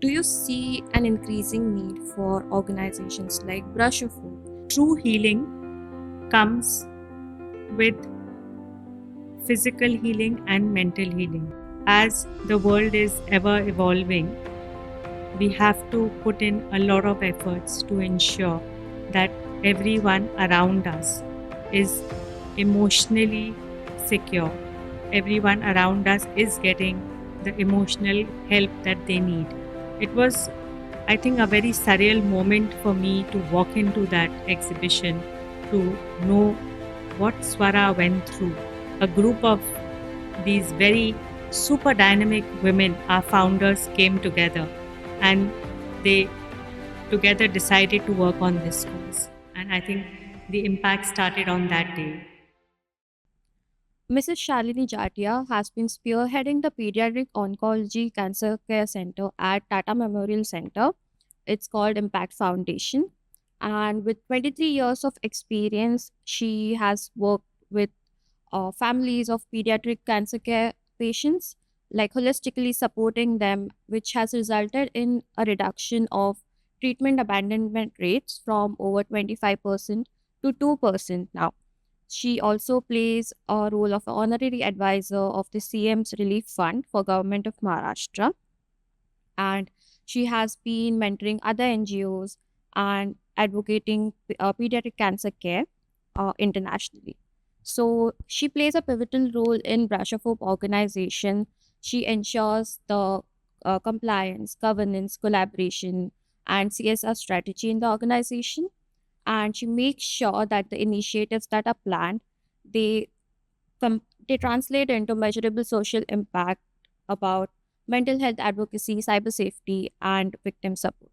do you see an increasing need for organizations like Brush of Hope? True healing comes with physical healing and mental healing. As the world is ever evolving, we have to put in a lot of efforts to ensure that everyone around us is emotionally secure. Everyone around us is getting the emotional help that they need. It was, I think, a very surreal moment for me to walk into that exhibition to know what Swara went through. A group of these very super dynamic women, our founders, came together and they together decided to work on this cause. And I think the impact started on that day. Mrs. Shalini Jatia has been spearheading the Pediatric Oncology Cancer Care Center at Tata Memorial Center. It's called Impact Foundation. And with 23 years of experience, she has worked with families of pediatric cancer care patients, like holistically supporting them, which has resulted in a reduction of treatment abandonment rates from over 25% to 2% now. She also plays a role of honorary advisor of the CM's Relief Fund for Government of Maharashtra, and she has been mentoring other NGOs and advocating pediatric cancer care internationally. So she plays a pivotal role in Brush of Hope organization. She ensures the compliance, governance, collaboration, and CSR strategy in the organization, and she makes sure that the initiatives that are planned they they translate into measurable social impact about mental health advocacy, cyber safety, and victim support.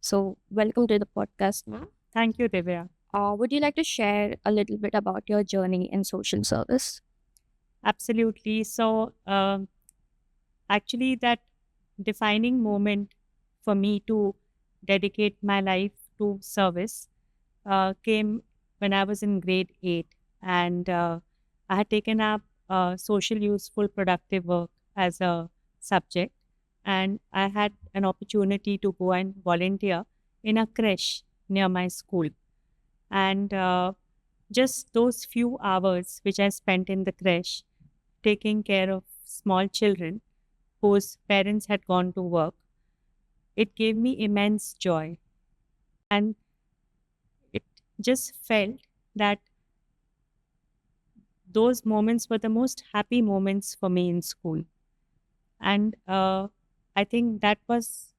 So, welcome to the podcast, ma'am. Thank you, Divya. Would you like to share a little bit about your journey in social service? Absolutely. So, actually, that defining moment for me to dedicate my life to service came when I was in grade 8. And I had taken up social, useful, productive work as a subject. And I had an opportunity to go and volunteer in a creche near my school. And just those few hours which I spent in the creche taking care of small children whose parents had gone to work, it gave me immense joy. And it just felt that those moments were the most happy moments for me in school. And I think that was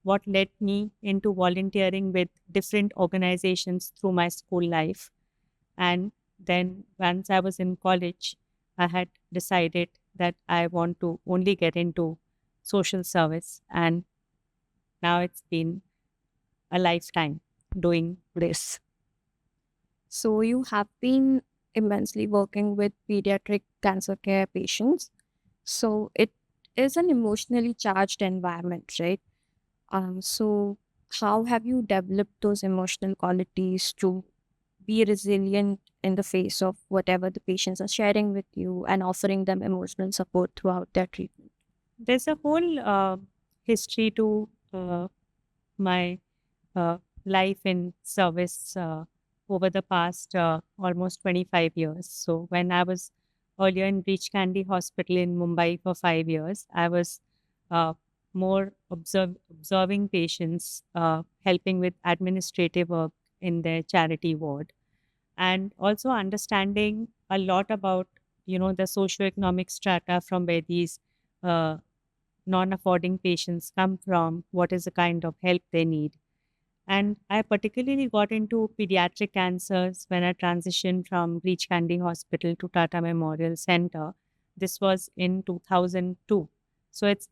what led me into volunteering with different organizations through my school life. And then once I was in college, I had decided that I want to only get into social service. And now it's been a lifetime doing this. So, you have been immensely working with pediatric cancer care patients. So, it is an emotionally charged environment, right? So, how have you developed those emotional qualities to be resilient in the face of whatever the patients are sharing with you and offering them emotional support throughout their treatment? There's a whole history to my uh, life in service over the past almost 25 years. So, when I was earlier in Breach Candy Hospital in Mumbai for 5 years, I was uh, more observing patients, helping with administrative work in their charity ward, and also understanding a lot about the socioeconomic strata from where these uh, non-affording patients come from, what is the kind of help they need. And I particularly got into pediatric cancers when I transitioned from Breach Candy Hospital to Tata Memorial Center. This was in 2002. So it's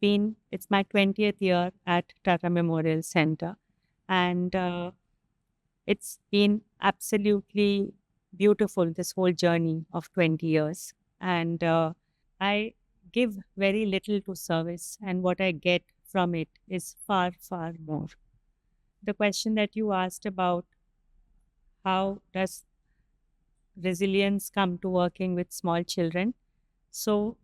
my 20th year at Tata Memorial Center. And it's been absolutely beautiful, this whole journey of 20 years. And I give very little to service, and what I get from it is far, far more. The question that you asked about how does resilience come to working with small children? So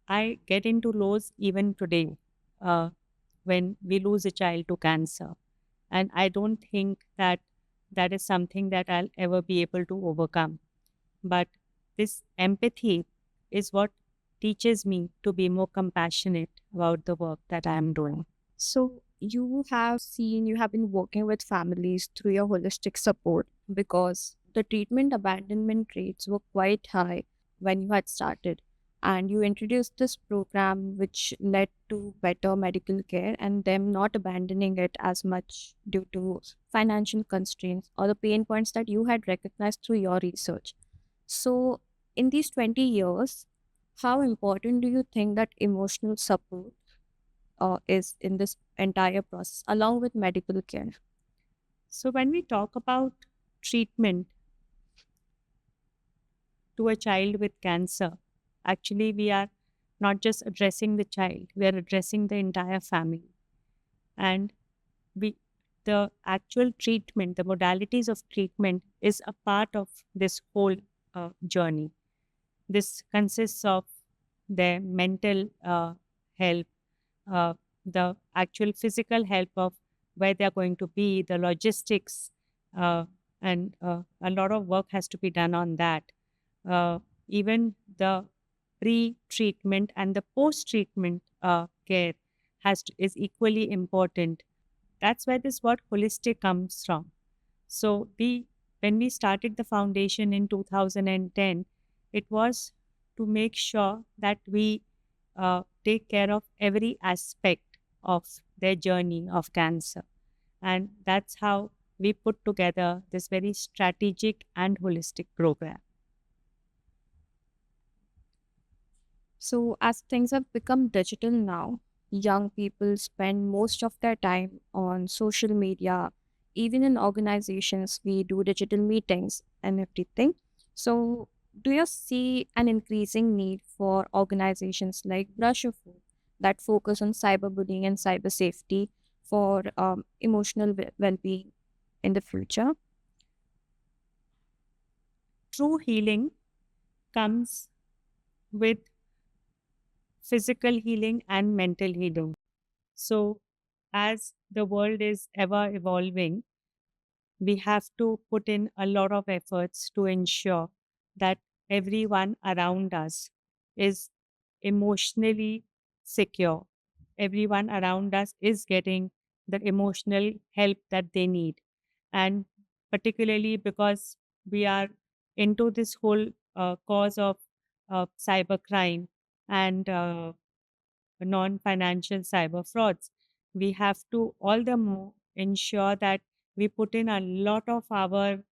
I get into lows even today. uh, when we lose a child to cancer. And I don't think that that is something that I'll ever be able to overcome. But this empathy is what teaches me to be more compassionate about the work that I am doing. So you have been working with families through your holistic support because the treatment abandonment rates were quite high when you had started. And you introduced this program which led to better medical care and them not abandoning it as much due to financial constraints or the pain points that you had recognized through your research. So, in these 20 years, how important do you think that emotional support is in this entire process, along with medical care? So, when we talk about treatment to a child with cancer, actually, we are not just addressing the child, we are addressing the entire family. And we, the actual treatment, the modalities of treatment is a part of this whole journey. This consists of their mental help, uh, the actual physical help of where they're going to be, the logistics, uh, and a lot of work has to be done on that. Uh, Even the pre-treatment and the post-treatment care is equally important. That's where this word holistic comes from. So when we started the foundation in 2010, it was to make sure that we take care of every aspect of their journey of cancer. And that's how we put together this very strategic and holistic program. So, as things have become digital now, young people spend most of their time on social media. Even in organizations, we do digital meetings and everything. So, do you see an increasing need for organizations like Brush of Hope that focus on cyberbullying and cyber safety for emotional well being in the future? True healing comes with physical healing and mental healing. So, as the world is ever evolving, we have to put in a lot of efforts to ensure that everyone around us is emotionally secure. Everyone around us is getting the emotional help that they need. And particularly because we are into this whole cause of cybercrime and non financial cyber frauds, we have to all the more ensure that we put in a lot of our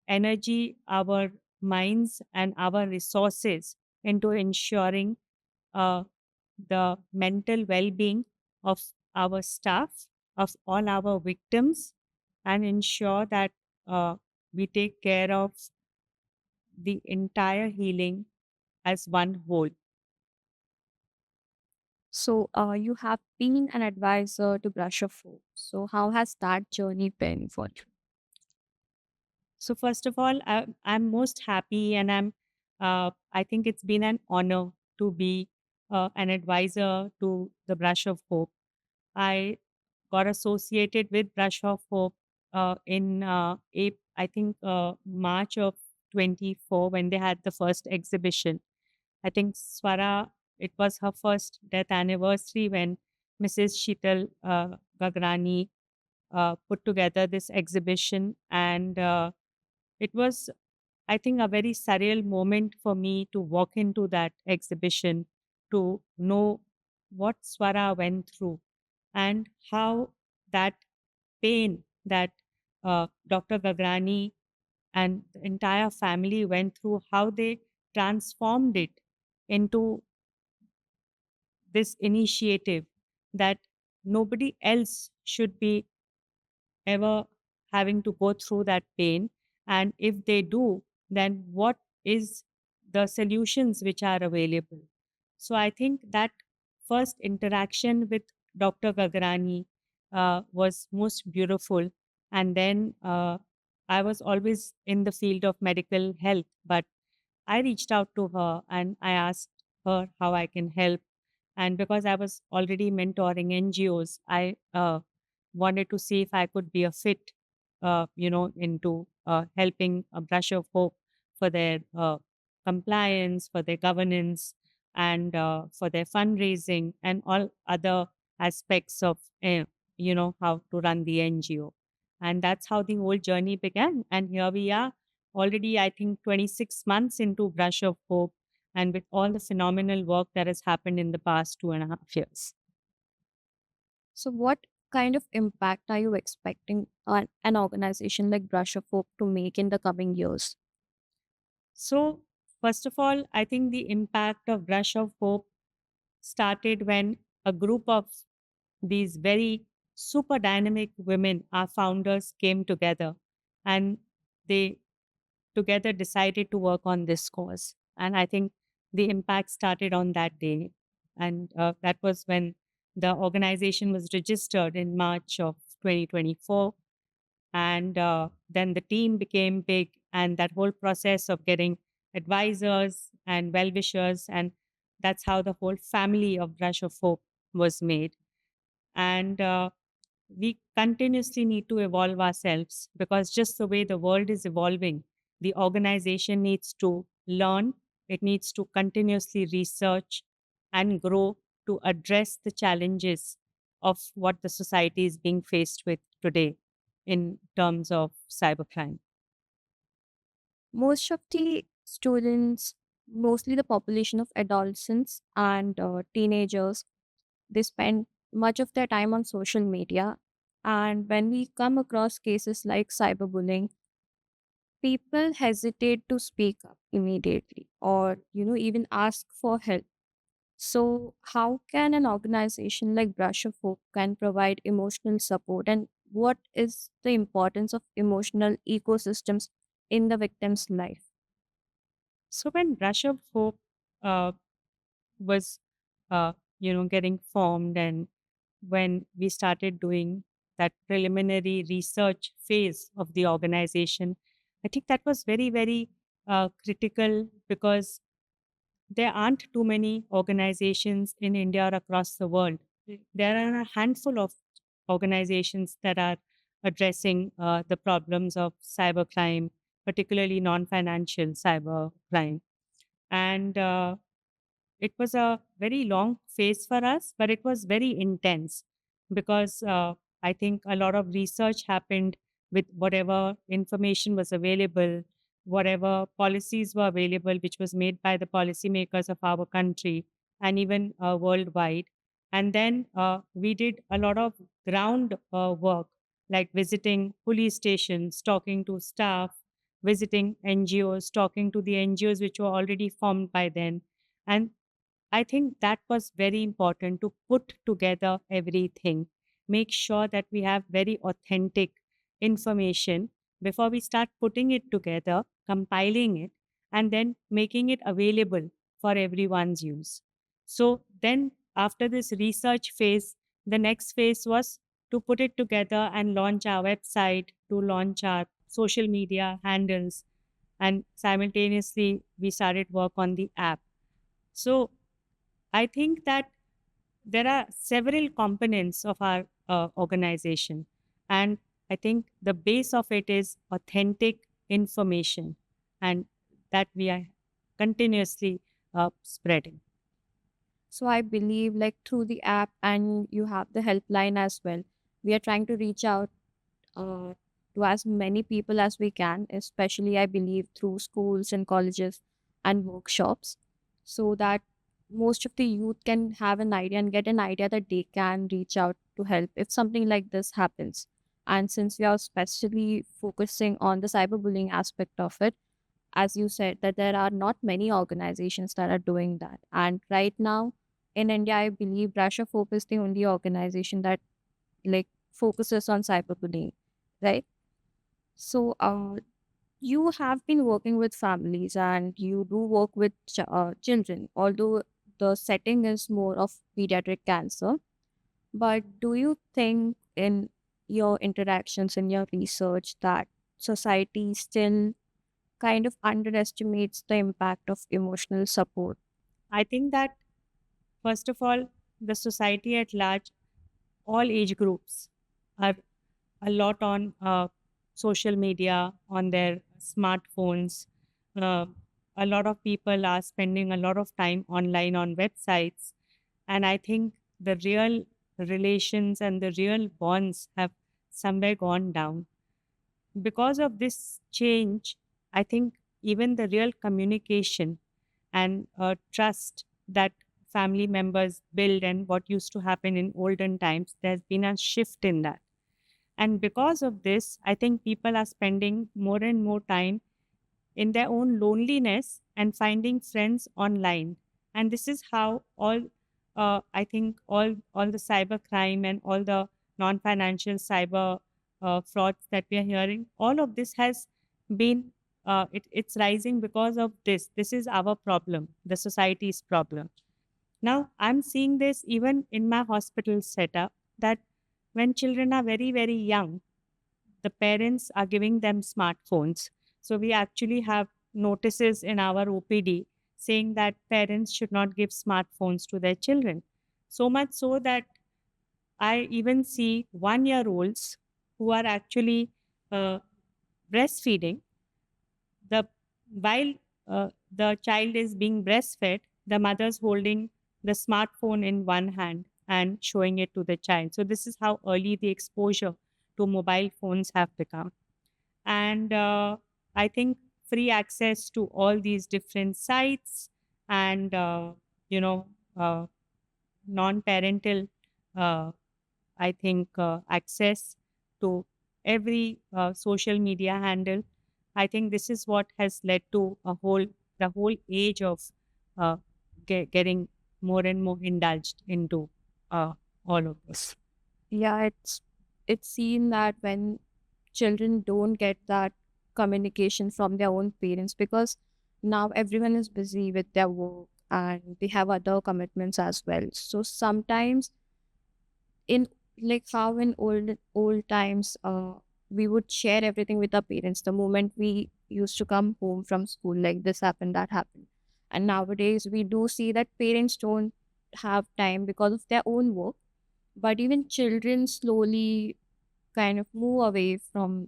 energy, our minds, and our resources into ensuring uh, the mental well being of our staff, of all our victims, and ensure that we take care of the entire healing as one whole. So, you have been an advisor to Brush of Hope. So, how has that journey been for you? So first of all, I'm most happy, and I think it's been an honor to be an advisor to the Brush of Hope. I got associated with Brush of Hope in I think March of 24 when they had the first exhibition. I think Swara, it was her first death anniversary when Mrs. Sheetal Gagrani put together this exhibition, and it was, I think, a very surreal moment for me to walk into that exhibition, to know what Swara went through and how that pain that Dr. Gagrani and the entire family went through, how they transformed it into this initiative that nobody else should be ever having to go through that pain. And if they do, then what is the solutions which are available? So I think that first interaction with Dr. Gagrani was most beautiful. And then I was always in the field of medical health, but I reached out to her and I asked her how I can help. And because I was already mentoring NGOs, I wanted to see if I could be a fit, into helping a brush of hope for their compliance, for their governance, and for their fundraising and all other aspects of, how to run the NGO. And that's how the whole journey began. And here we are already, I think, 26 months into Brush of Hope, and with all the phenomenal work that has happened in the past 2.5 years. So, what kind of impact are you expecting on an organization like Brush of Hope to make in the coming years? So, first of all, I think the impact of Brush of Hope started when a group of these very super dynamic women, our founders, came together, and they together decided to work on this cause. And I think the impact started on that day. And that was when the organization was registered in March of 2024. And then the team became big, and that whole process of getting advisors and well wishers, and that's how the whole family of Brush of Hope was made. And we continuously need to evolve ourselves, because just the way the world is evolving, the organization needs to learn, it needs to continuously research and grow to address the challenges of what the society is being faced with today in terms of cybercrime. Most of the students, mostly the population of adolescents and teenagers, they spend much of their time on social media. And when we come across cases like cyberbullying, people hesitate to speak up immediately or, even ask for help. So, how can an organization like Brush of Hope can provide emotional support, and what is the importance of emotional ecosystems in the victim's life? So when Brush of Hope uh, was getting formed, and when we started doing that preliminary research phase of the organization, I think that was very, very critical, because there aren't too many organizations in India or across the world. There are a handful of organizations that are addressing the problems of cybercrime, particularly non-financial cybercrime. And it was a very long phase for us, but it was very intense, because I think a lot of research happened with whatever information was available, whatever policies were available, which was made by the policymakers of our country and even worldwide. And then we did a lot of ground work, like visiting police stations, talking to staff, visiting NGOs, talking to the NGOs which were already formed by then. And I think that was very important, to put together everything, make sure that we have very authentic information before we start putting it together, compiling it, and then making it available for everyone's use. So then, after this research phase, the next phase was to put it together and launch our website, to launch our social media handles, and simultaneously, we started work on the app. So I think that there are several components of our organization. And I think the base of it is authentic information, and that we are continuously spreading. So, I believe, like through the app, and you have the helpline as well, we are trying to reach out uh, to as many people as we can, especially I believe through schools and colleges and workshops, so that most of the youth can have an idea and get an idea that they can reach out to help if something like this happens. And since we are especially focusing on the cyberbullying aspect of it, as you said, that there are not many organizations that are doing that. And right now in India, I believe Brush of Hope is the only organization that like focuses on cyberbullying, right? So, you have been working with families and you do work with children, although the setting is more of pediatric cancer. But do you think in your interactions, in your research, that society still kind of underestimates the impact of emotional support? I think that First of all, the society at large, all age groups are a lot on social media, on their smartphones. Uh, a lot of people are spending a lot of time online on websites. And I think the real relations and the real bonds have somewhere gone down. Because of this change, I think even the real communication and trust that family members build and what used to happen in olden times, there's been a shift in that. And because of this, I think people are spending more and more time in their own loneliness and finding friends online. And this is how all, I think, all the cyber crime and all the non-financial cyber frauds that we are hearing, all of this has been, it's rising because of this. This is our problem, the society's problem. Now, I'm seeing this even in my hospital setup that when children are very, very young, the parents are giving them smartphones. So we actually have notices in our OPD saying that parents should not give smartphones to their children. So much so that I even see 1 year olds who are actually uh, breastfeeding the while the child is being breastfed, the mother's holding the smartphone in one hand and showing it to the child. So this is how early the exposure to mobile phones have become. And I think free access to all these different sites and you know uh, non-parental uh, I think access to every social media handle. I think this is what has led to the whole age of uh, getting more and more indulged into uh, all of this. Yeah, it's seen that when children don't get that communication from their own parents, because now everyone is busy with their work and they have other commitments as well. So sometimes in, like how in old times, we would share everything with our parents the moment we used to come home from school, like this happened, that happened. And nowadays we do see that parents don't have time because of their own work, but even children slowly kind of move away from,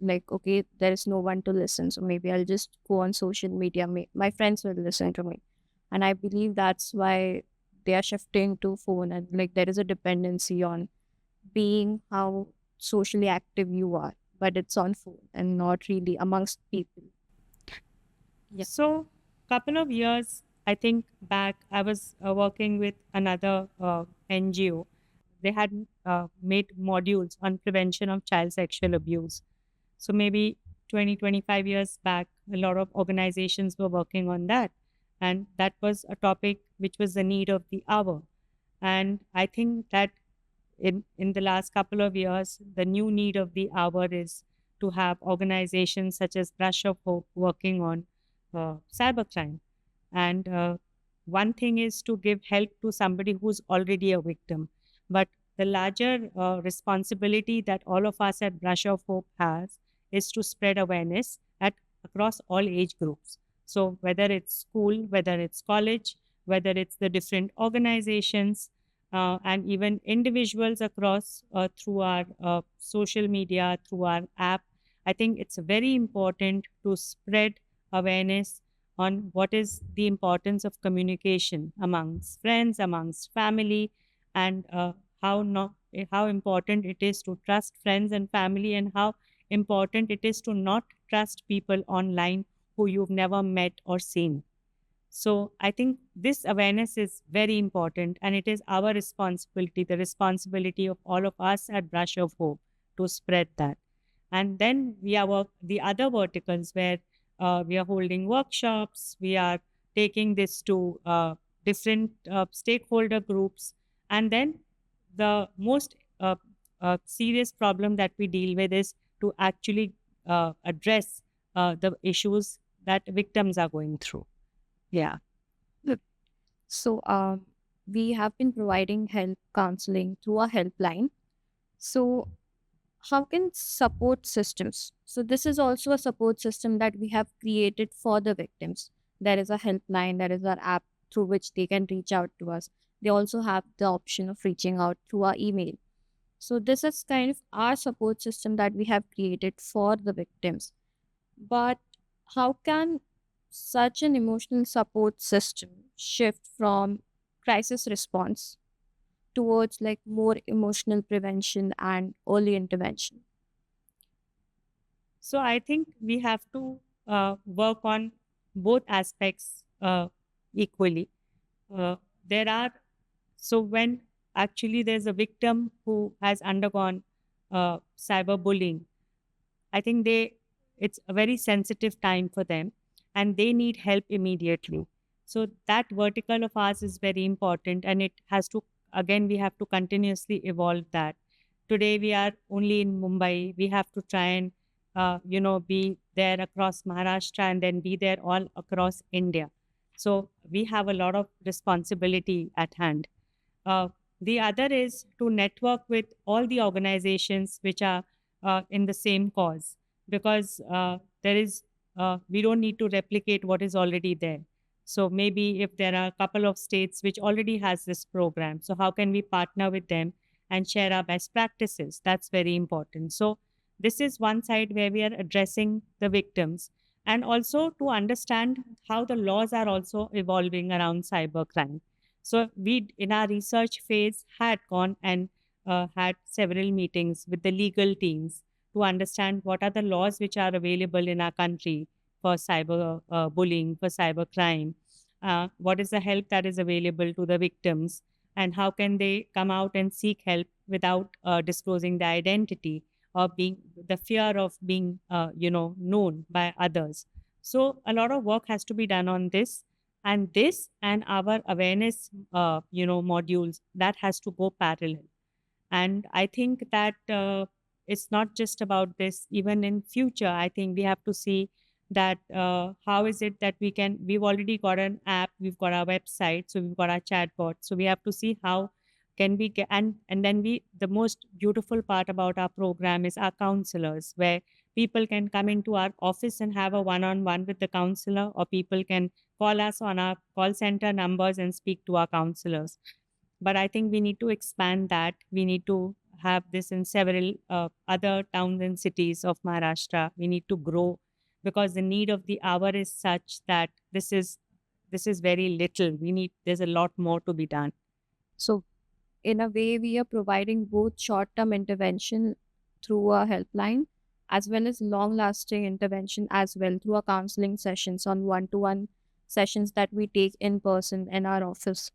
like, okay, there is no one to listen, so maybe I'll just go on social media, my friends will listen to me. And I believe that's why they are shifting to phone, and like there is a dependency on being how socially active you are, but it's on phone and not really amongst people. Yeah. So, couple of years, I think back, I was working with another NGO. They had made modules on prevention of child sexual abuse. So maybe 20, 25 years back, a lot of organizations were working on that. And that was a topic which was the need of the hour. And I think that in the last couple of years, the new need of the hour is to have organizations such as Brush of Hope working on cybercrime. And one thing is to give help to somebody who's already a victim. But the larger responsibility that all of us at Brush of Hope has is to spread awareness at across all age groups. So whether it's school, whether it's college, whether it's the different organizations, and even individuals across through our social media, through our app, I think it's very important to spread awareness on what is the importance of communication amongst friends, amongst family, and how important it is to trust friends and family, and how important it is to not trust people online who you've never met or seen. So I think this awareness is very important, and it is our responsibility, the responsibility of all of us at Brush of Hope, to spread that. And then we are the other verticals where we are holding workshops, we are taking this to different stakeholder groups. And then the most serious problem that we deal with is to actually address the issues that victims are going through. Yeah. Good. So we have been providing help counseling through a helpline. So how can support systems, so this is also a support system that we have created for the victims. There is a helpline, there is our app through which they can reach out to us. they also have the option of reaching out through our email. So this is kind of our support system that we have created for the victims. But how can such an emotional support system shift from crisis response towards like more emotional prevention and early intervention? So I think we have to work on both aspects equally. Uh, there are so when actually there's a victim who has undergone cyberbullying, I think it's a very sensitive time for them and they need help immediately. So that vertical of ours is very important and it has to, again, we have to continuously evolve that. Today we are only in Mumbai. We have to try and, be there across Maharashtra and then be there all across India. So we have a lot of responsibility at hand. uh, the other is to network with all the organizations which are in the same cause, because we don't need to replicate what is already there. So maybe if there are a couple of states which already has this program, so how can we partner with them and share our best practices? That's very important. So this is one side where we are addressing the victims, and also to understand how the laws are also evolving around cybercrime. So we, in our research phase, had gone and had several meetings with the legal teams to understand what are the laws which are available in our country for cyber bullying, for cyber crime. What is the help that is available to the victims, and how can they come out and seek help without disclosing their identity or being the fear of being, known by others. So a lot of work has to be done on this, and this and our awareness modules, that has to go parallel. And I think that it's not just about this. Even in future, I think we have to see that how is it that we've already got an app, we've got our website, so we've got our chatbot, so we have to see how can we get, and then we the most beautiful part about our program is our counselors, where people can come into our office and have a one-on-one with the counselor, or people can call us on our call center numbers and speak to our counselors. But I think we need to expand that. We need to have this in several other towns and cities of Maharashtra. We need to grow, because the need of the hour is such that this is very little. There's a lot more to be done. So in a way, we are providing both short term intervention through a helpline as well as long lasting intervention as well through our counseling sessions on one to one sessions that we take in person in our office.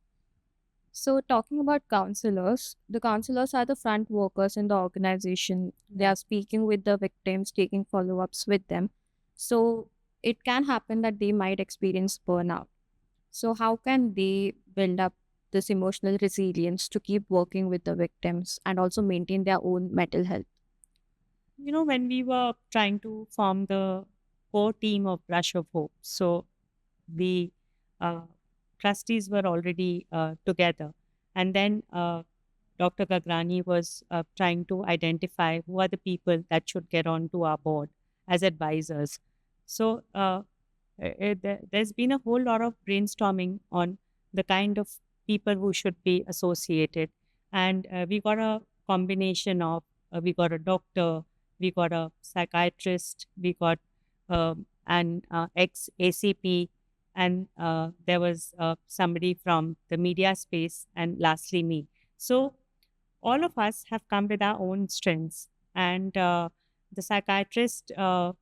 So, talking about counselors, the counselors are the front workers in the organization. They are speaking with the victims, taking follow ups with them. So, it can happen that they might experience burnout. So, how can they build up this emotional resilience to keep working with the victims and also maintain their own mental health? When we were trying to form the core team of Brush of Hope, so the uh, trustees were already together. And then Dr. Gagrani was trying to identify who are the people that should get onto our board as advisors. So there's been a whole lot of brainstorming on the kind of people who should be associated. And we got a combination of, we got a doctor, we got a psychiatrist, we got an ex ACP, and there was somebody from the media space, and lastly me. So all of us have come with our own strengths, and the psychiatrist who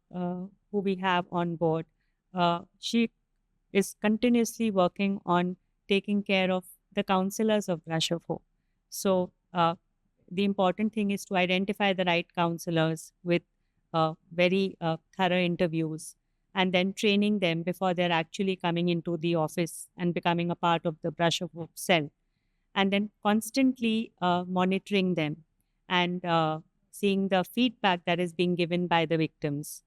we have on board, she is continuously working on taking care of the counselors of Brush of Hope. So the important thing is to identify the right counselors with very thorough interviews, and then training them before they're actually coming into the office and becoming a part of the Brush of Hope cell, and then constantly monitoring them and seeing the feedback that is being given by the victims,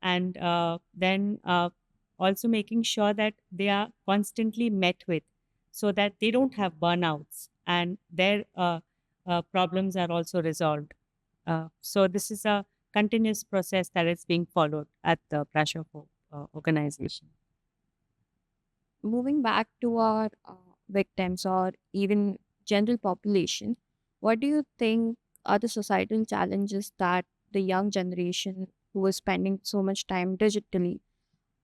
and then also making sure that they are constantly met with, so that they don't have burnouts and their problems are also resolved. So this is a continuous process that is being followed at the Pressure Hope organization. Moving back to our victims or even general population, what do you think are the societal challenges that the young generation who is spending so much time digitally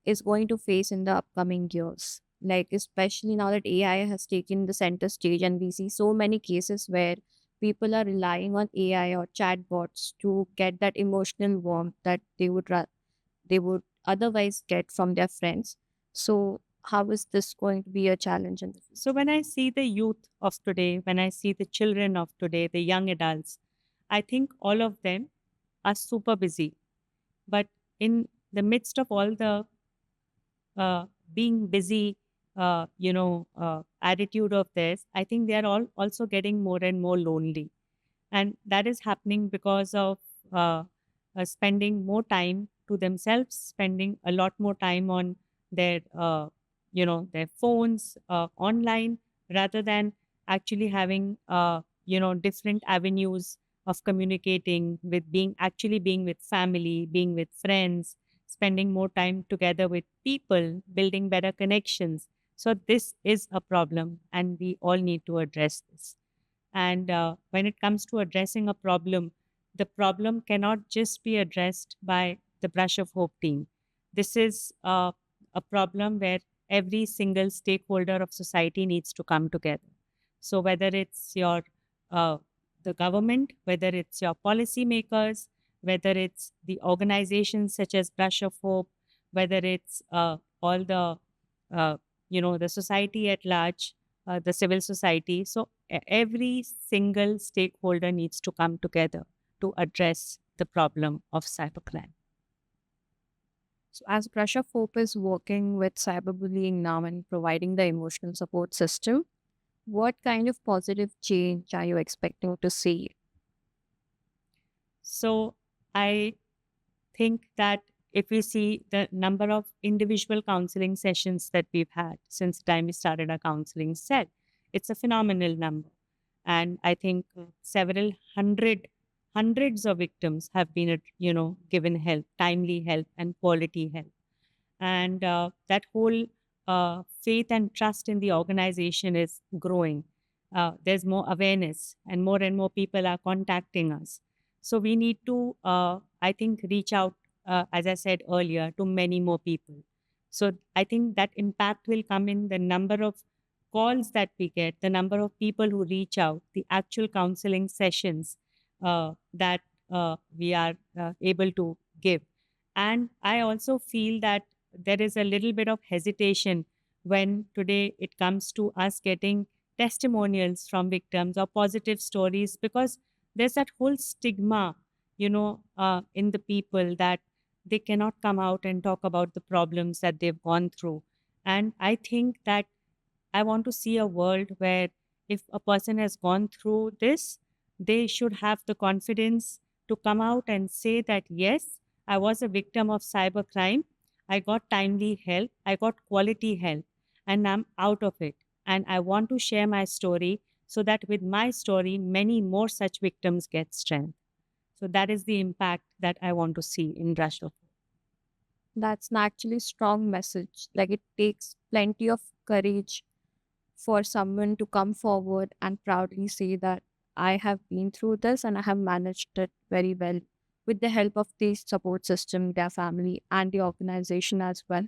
is going to face in the upcoming years? Like, especially now that AI has taken the center stage, and we see so many cases where people are relying on AI or chatbots to get that emotional warmth that they would otherwise get from their friends. So, how is this going to be a challenge in the So future? when I see the youth of today, when I see the children of today, the young adults, I think all of them are super busy. But in the midst of all the uh, being busy, attitude of theirs, I think they are all also getting more and more lonely, and that is happening because of uh, spending more time to themselves, spending a lot more time on their their phones online, rather than actually having different avenues of communicating with, being with family, being with friends, spending more time together with people, building better connections. So this is a problem, and we all need to address this. And when it comes to addressing a problem, the problem cannot just be addressed by the Brush of Hope team. This is a problem where every single stakeholder of society needs to come together. So whether it's uh, the government, whether it's your policymakers, whether it's the organizations such as Brush of Hope, whether it's all uh, the society at large, the civil society. So every single stakeholder needs to come together to address the problem of cybercrime. So, as Brush of Hope is working with cyberbullying now and providing the emotional support system, what kind of positive change are you expecting to see? So I think that if we see the number of individual counseling sessions that we've had since the time we started our counseling set, it's a phenomenal number. And I think several hundreds of victims have been, given help, timely help, and quality help. And that whole faith and trust in the organization is growing. There's more awareness, and more people are contacting us. So we need to, I think, reach out, as I said earlier, to many more people. So I think that impact will come in the number of calls that we get, the number of people who reach out, the actual counseling sessions that we are able to give. And I also feel that there is a little bit of hesitation when today it comes to us getting testimonials from victims or positive stories, because there's that whole stigma, in the people, that they cannot come out and talk about the problems that they've gone through. And I think that I want to see a world where if a person has gone through this, they should have the confidence to come out and say that, yes, I was a victim of cybercrime. I got timely help, I got quality help, and I'm out of it. And I want to share my story so that with my story, many more such victims get strength. So that is the impact that I want to see in Russia. That's an actually strong message. Like, it takes plenty of courage for someone to come forward and proudly say that I have been through this and I have managed it very well with the help of the support system, their family, and the organization as well.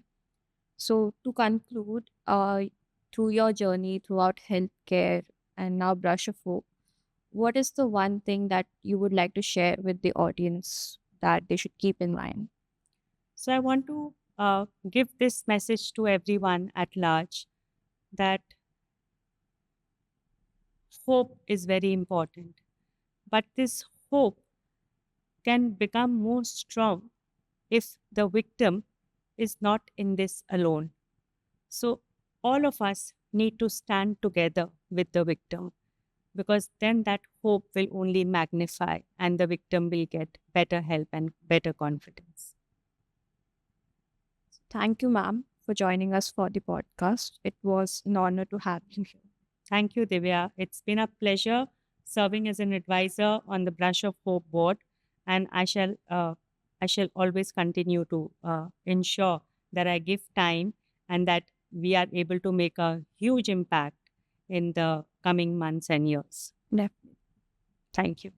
So, to conclude, through your journey throughout healthcare and now Brush of Hope, what is the one thing that you would like to share with the audience that they should keep in mind? So I want to give this message to everyone at large, that hope is very important. But this hope can become more strong if the victim is not in this alone. So, all of us need to stand together with the victim, because then that hope will only magnify and the victim will get better help and better confidence. Thank you, ma'am, for joining us for the podcast. It was an honor to have you here. Thank you, Divya. It's been a pleasure serving as an advisor on the Brush of Hope board, and I shall always continue to ensure that I give time and that we are able to make a huge impact in the coming months and years. Definitely. Thank you.